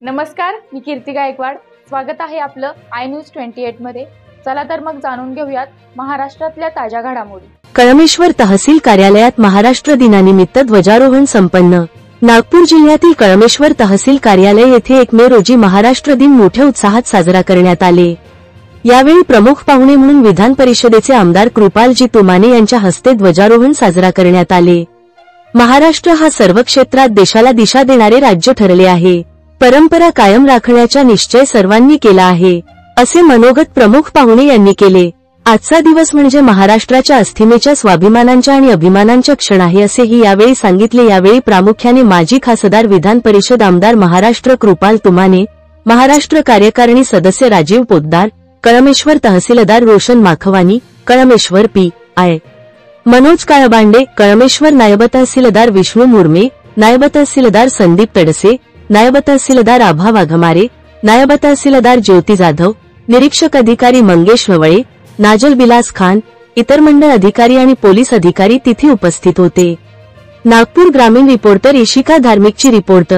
नमस्कार, मी कीर्ती गायकवाड। स्वागत आहे आपलं आय न्यूज 28 मध्ये। चला तर मग जाणून घेऊयात महाराष्ट्रातल्या ताज्या घडामोडी। कळमेश्वर तहसील कार्यालयात महाराष्ट्र दिनानिमित्त ध्वजारोहण संपन्न। नागपूर जिल्ह्यातील कळमेश्वर तहसील कार्यालय येथे 1 मे रोजी महाराष्ट्र दिन मोठ्या उत्साहात साजरा करण्यात आले। यावेळी प्रमुख पाहुणे म्हणून विधान परिषदेचे आमदार कृपालजी तुमाने यांच्या हस्ते ध्वजारोहण साजरा करण्यात आले। महाराष्ट्र हा सर्व क्षेत्रात देशाला दिशा देणारे राज्य ठरले आहे। परंपरा कायम राखण्याचा निश्चय सर्वांनी केला आहे, असे मनोगत प्रमुख पाहुणे यांनी केले। आजचा दिवस म्हणजे महाराष्ट्राच्या अस्मितेच्या, स्वाभिमानांच्या आणि अभिमानांचा क्षण आहे, असेही यावेळी सांगितले। यावेळी प्रामुख्याने माजी खासदार, विधान परिषद आमदार महाराष्ट्र कृपाल तुमाने, महाराष्ट्र कार्यकारिणी सदस्य राजीव पोद्दार, कळमेश्वर तहसीलदार रोशन माखवानी, कळमेश्वर पी.आय. मनोज काळबांडे, कळमेश्वर नायब तहसीलदार विष्णू मुर्मे, नायब तहसीलदार संदीप तडसे, नायब तहसीलदार आभा वाघमारे, नायब तहसीलदार ज्योती जाधव, निरीक्षक अधिकारी मंगेश ववळे, नाजल बिलास खान, इतर मंडळ अधिकारी आणि पोलीस अधिकारी तिथे उपस्थित होते। नागपूर ग्रामीण रिपोर्टर इशिका धार्मिकची रिपोर्ट।